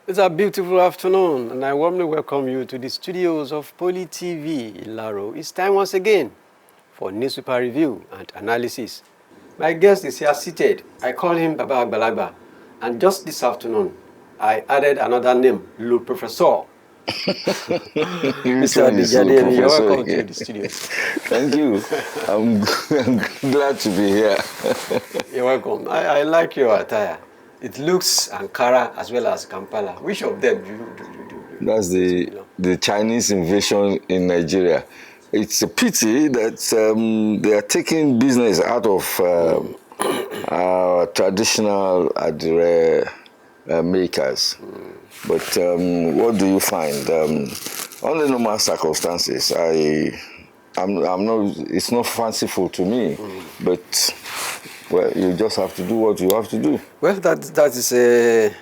It's a beautiful afternoon, and I warmly welcome you to the studios of Poly TV Ilaro. It's time once again for newspaper review and analysis. My guest is here seated. I call him Baba Agbalagba, and just this afternoon, I added another name, Le Professeur. Which Mr. one is the Adijademi, you're professor welcome to again? the studios. Thank you. I'm glad to be here. You're welcome. I like your attire. It looks Ankara as well as Kampala. Which of them do That's you the belong? the Chinese invasion in Nigeria. It's a pity that they are taking business out of our traditional adire makers. But what do you find? Under normal circumstances, I'm not. It's not fanciful to me, but well, you just have to do what you have to do. Well, that is a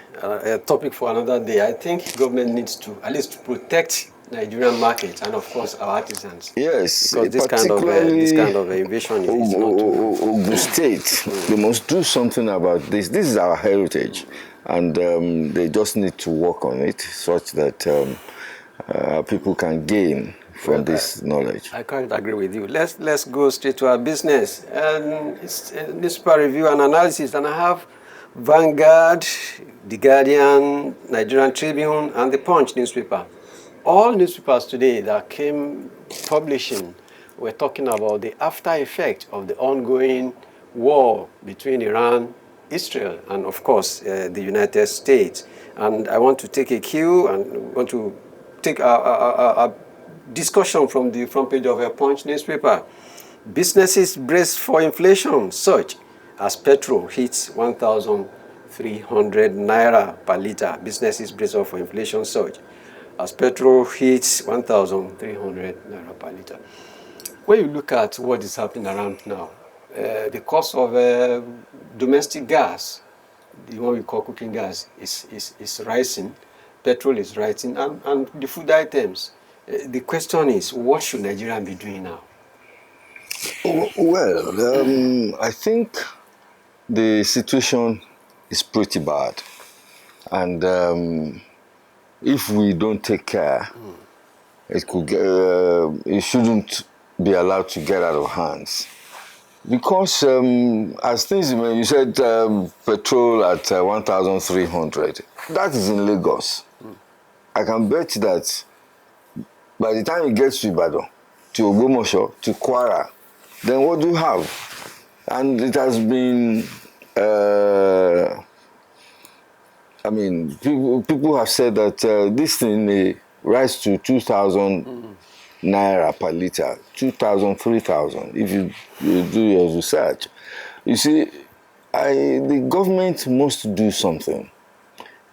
topic for another day. I think government needs to at least protect Nigerian market and of course our artisans, Yes, because this particularly kind of invasion is not too good. Ogun State. They must do something about this. This is our heritage, and they just need to work on it such that people can gain from this knowledge. I can't agree with you. Let's go straight to our business. And it's a newspaper review and analysis. And I have Vanguard, The Guardian, Nigerian Tribune, and The Punch newspaper. All newspapers today that came publishing were talking about the after effect of the ongoing war between Iran, Israel, and of course the United States. And I want to take a cue and want to take a discussion from the front page of a Punch newspaper. Businesses brace for inflation surge as petrol hits 1,300 naira per litre. Businesses brace up for inflation surge as petrol hits 1,300 naira per litre. When you look at what is happening around now, the cost of domestic gas, the one we call cooking gas, is rising. Petrol is rising, and the food items. The question is, what should Nigeria be doing now? Well, I think the situation is pretty bad, and if we don't take care, it shouldn't be allowed to get out of hands. Because as things, you said petrol at 1,300. That is in Lagos. I can bet that by the time it gets to Ibadan, to Ogbomoso, to Kwara, then what do you have? And it has been, I mean, people have said that this thing may rise to 2,000 naira per litre, 2,000, 3,000, if you do your research. You see, the government must do something.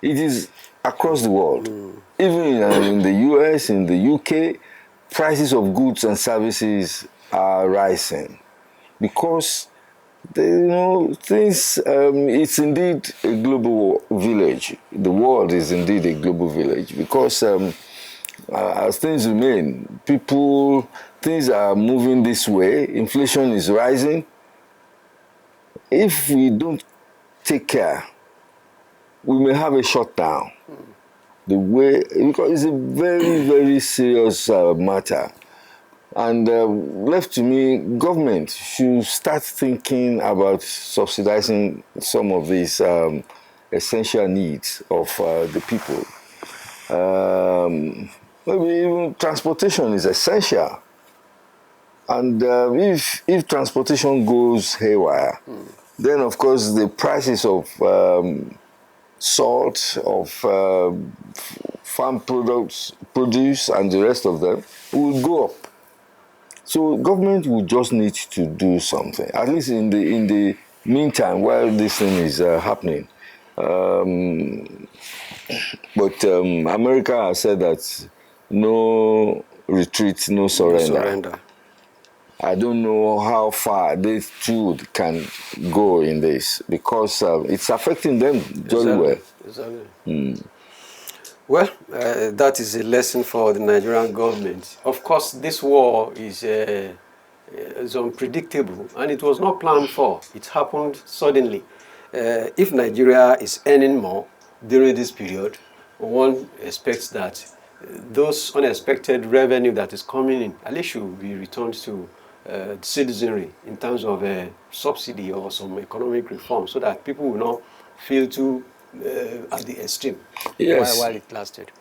It is across the world. Even in the US, in the UK, prices of goods and services are rising because things. It's indeed a global village. The world is indeed a global village because as things remain, things are moving this way. Inflation is rising. If we don't take care, we may have a shutdown. Because it's a very, very serious matter. And left to me, government should start thinking about subsidizing some of these essential needs of the people. Maybe even transportation is essential. And if transportation goes haywire, then of course the prices of salt, of farm produce, and the rest of them will go up. So government will just need to do something, at least in the meantime, while this thing is happening. But America has said that no retreat, no surrender. I don't know how far these two can go in this because it's affecting them very well. Exactly. Well, that is a lesson for the Nigerian government. Of course, this war is unpredictable and it was not planned for. It happened suddenly. If Nigeria is earning more during this period, one expects that those unexpected revenue that is coming in at least should be returned to citizenry in terms of subsidy or some economic reform so that people will not feel too at the extreme while it lasted.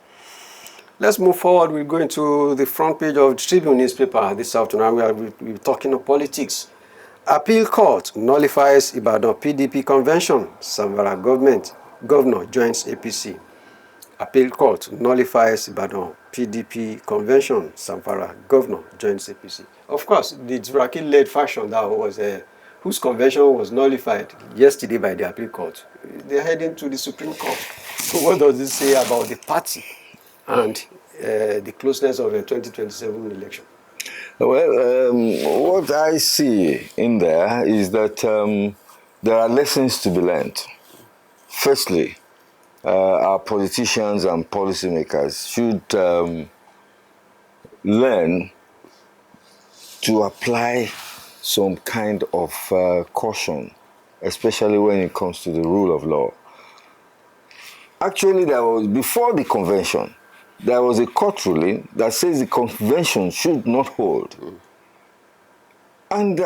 Let's move forward. We'll go into the front page of the Tribune newspaper this afternoon. We'll be talking of politics. Appeal Court nullifies Ibadan PDP convention. Samvara governor joins APC. Appeal Court nullifies Ibadan PDP convention. Samvara governor joins APC. Of course, the Turaki-led faction that was whose convention was nullified yesterday by the Appeal Court. They're heading to the Supreme Court. So what does this say about the party and the closeness of the 2027 election? Well, what I see in there is that there are lessons to be learned. Firstly, our politicians and policymakers should learn to apply some kind of caution, especially when it comes to the rule of law. Actually, before the convention, there was a court ruling that says the convention should not hold. And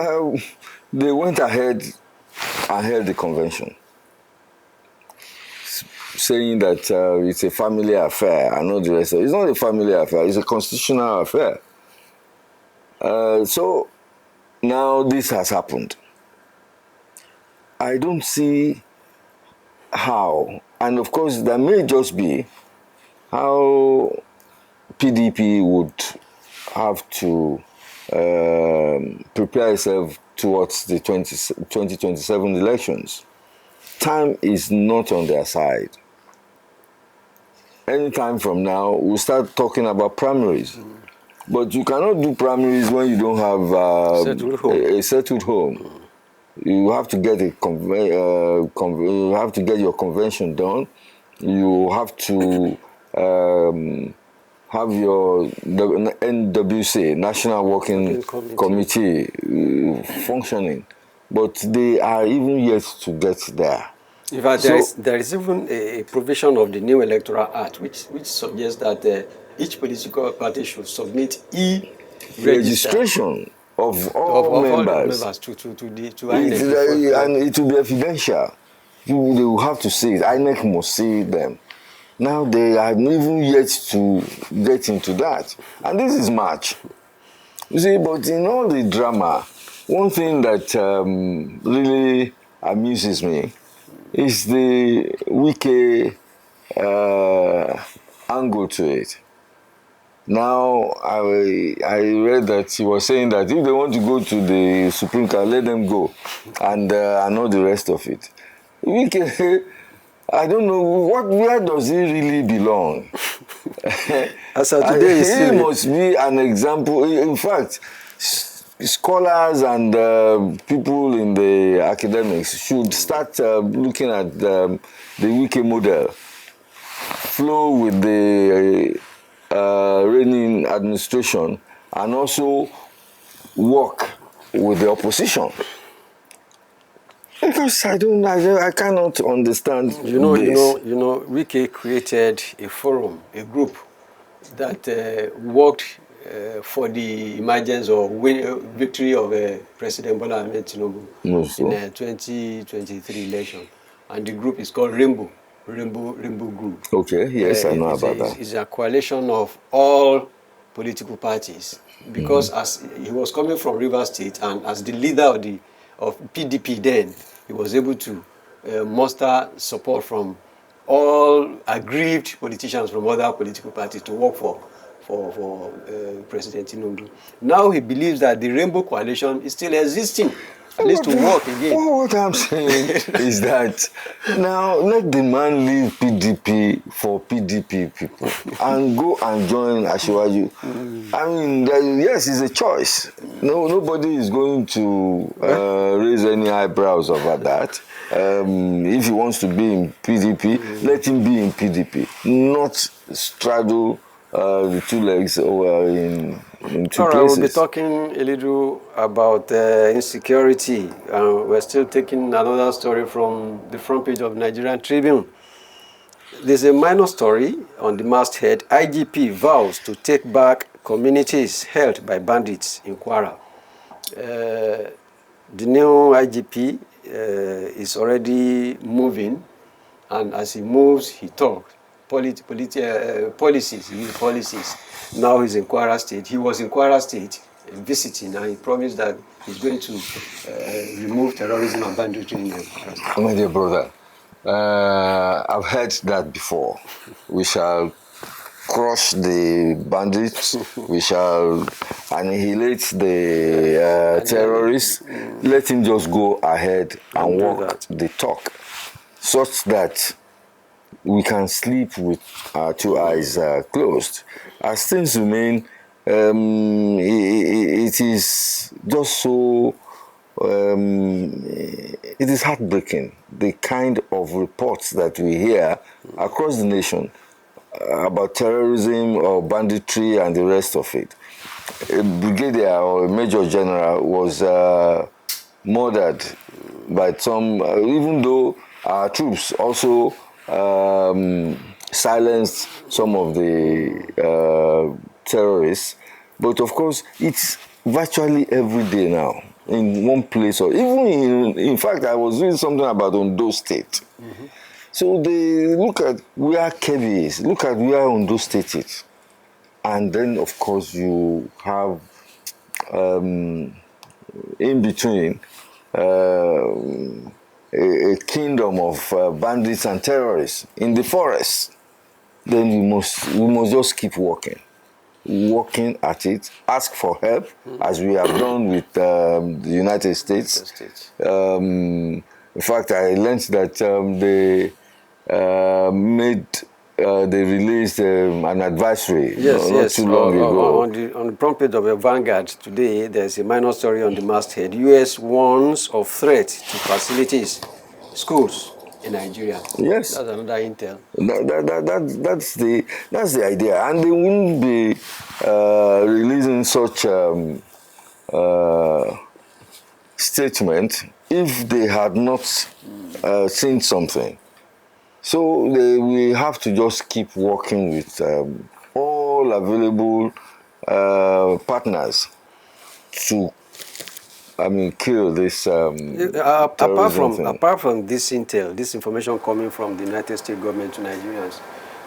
they went ahead and held the convention, saying that it's a family affair and all the rest of it. It's not a family affair, it's a constitutional affair. So now this has happened. I don't see how, and of course there may just be how PDP would have to prepare itself towards the 2027 elections. Time is not on their side. Any time from now, we'll start talking about primaries. But you cannot do primaries when you don't have a settled home. You have to get you have to get your convention done. You have to have your NWC, National Working Committee, functioning. But they are even yet to get there. In fact, there is even a provision of the new Electoral Act which suggests that each political party should submit registration of all members to INEC. And it will be evidential. They will have to see it. INEC must see them. Now they are even yet to get into that. And this is March. You see, but in all the drama, one thing that really amuses me is the Wike angle to it. Now, I read that he was saying that if they want to go to the Supreme Court, let them go, and all the rest of it. Wike, I don't know, where does he really belong? As of today, he must be an example. In fact, scholars and people in the academics should start looking at the Wike model, flow with the reigning administration, and also work with the opposition. Because I cannot understand. You know, Wike created a forum, a group that worked for the emergence or victory of President Bola Ahmed Tinubu in the 2023 election, and the group is called Rainbow Group. Okay, yes, I know about that. It's a coalition of all political parties because as he was coming from Rivers State and as the leader of PDP then, he was able to muster support from all aggrieved politicians from other political parties to work for President Tinubu. Now he believes that the Rainbow Coalition is still existing, at least to work again. What I'm saying is that now let the man leave PDP for PDP people and go and join Asiwaju. I mean, yes, it's a choice. Nobody is going to raise any eyebrows over that. If he wants to be in PDP, let him be in PDP, not straddle the two legs over in two places. We'll be talking a little about insecurity. We're still taking another story from the front page of Nigerian Tribune. there's a minor story on the masthead. IGP vows to take back communities held by bandits in Kwara. The new IGP is already moving, and as he moves, he talks. Policies, his policies. Now he's in Kwara State. He was in Kwara State visiting, and he promised that he's going to remove terrorism and banditry in Kwara State. My dear brother, I've heard that before. We shall crush the bandits, we shall annihilate the terrorists. Let him just go ahead and walk the talk, such that we can sleep with our two eyes closed. As things remain, it is just so, it is heartbreaking, the kind of reports that we hear across the nation about terrorism or banditry and the rest of it. A brigadier or a major general was murdered by some, even though our troops also silenced some of the terrorists. But of course, it's virtually every day now in one place, or even in fact, I was reading something about Ondo State. Mm-hmm. So they look at where Kebbi is, look at where Ondo State is. And then, of course, you have in between a kingdom of bandits and terrorists in the forest. Then we must just keep working at it, ask for help, as we have done with the United States. In fact, I learned that they released an advisory not too long ago. On the front page of the Vanguard today, there's a minor story on the masthead. U.S. warns of threat to facilities, schools in Nigeria. Yes. That's another intel. That's the idea. And they wouldn't be releasing such statement if they had not seen something. So we have to just keep working with all available partners to, kill this apart from this intel, this information coming from the United States government to Nigerians,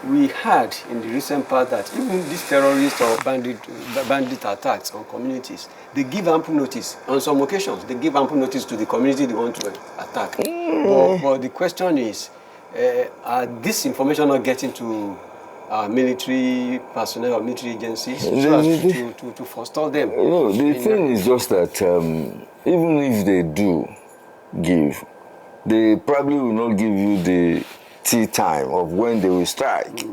we heard in the recent past that even these terrorist or bandit attacks on communities, they give ample notice. On some occasions, they give ample notice to the community they want to attack. But the question is, are this information not getting to military personnel or military agencies to forestall them? No, the thing is just that even if they do give, they probably will not give you the tea time of when they will strike.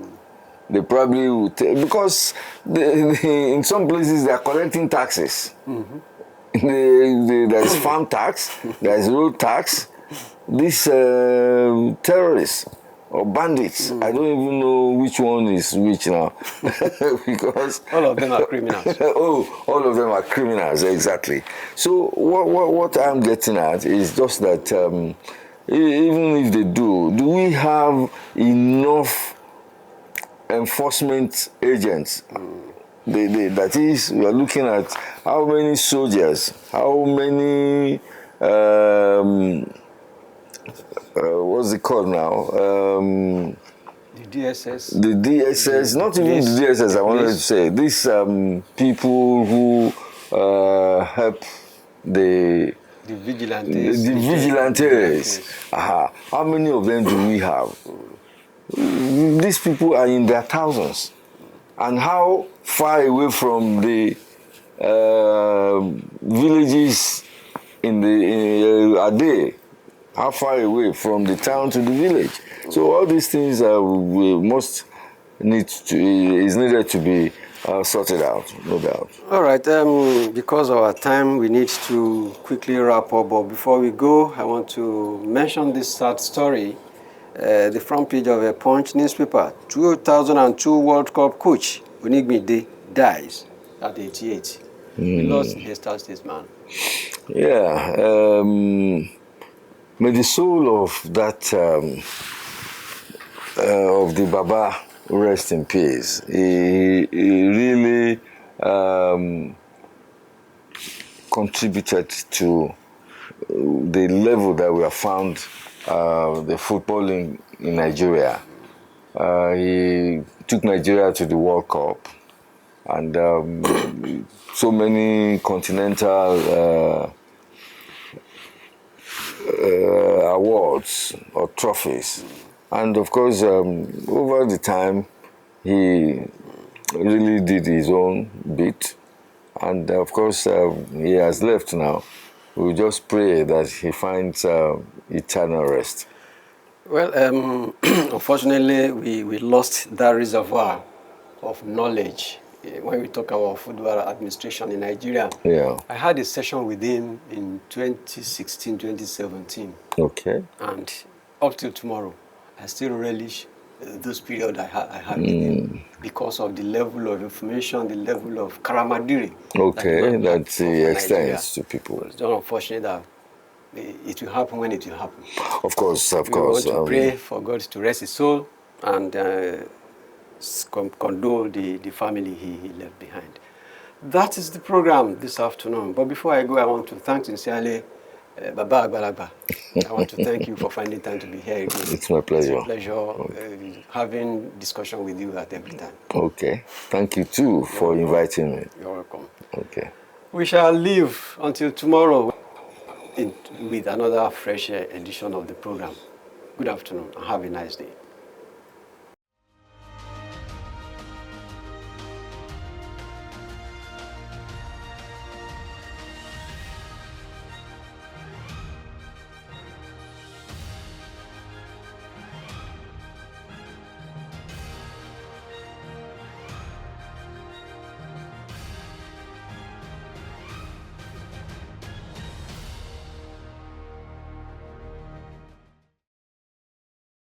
They probably will because in some places they are collecting taxes. There is farm tax, there is road tax. These terrorists or bandits, I don't even know which one is which now. Because all of them are criminals. All of them are criminals, exactly. So what I'm getting at is just that even if they do we have enough enforcement agents? That is, we are looking at how many soldiers, how many what's it called now? The DSS. The DSS, not even the DSS, I wanted to say. These people who help the vigilantes. The vigilantes. How many of them do we have? These people are in their thousands. And how far away from the villages are they? How far away from the town to the village? So all these things is needed to be sorted out, no doubt. All right, because of our time, we need to quickly wrap up. But before we go, I want to mention this sad story. The front page of a Punch newspaper. 2002 World Cup coach Onigbinde dies at 88. We lost a star statesman. Yeah. May the soul of that of the Baba, rest in peace. He really contributed to the level that we have found the football in Nigeria. He took Nigeria to the World Cup, and so many continental awards or trophies. And of course, over the time, he really did his own bit. And of course, he has left now. We just pray that he finds eternal rest. Well, unfortunately, we lost that reservoir of knowledge when we talk about football administration in Nigeria. Yeah. I had a session with him in 2016, 2017. Okay. And up till tomorrow, I still relish those periods I had with him because of the level of information, the level of karamadiri. Okay, that he he extends to people. It's unfortunate that it will happen when it will happen. Of course, of We course. want to pray for God to rest his soul and condole the family he left behind. That is the program this afternoon. But before I go, I want to thank sincerely Baba Agbalagba. I want to thank you for finding time to be here again. It's my pleasure. It's a pleasure having discussion with you at every time. Okay. Thank you too for inviting me. You're welcome. Okay. We shall leave until tomorrow with another fresh edition of the program. Good afternoon and have a nice day.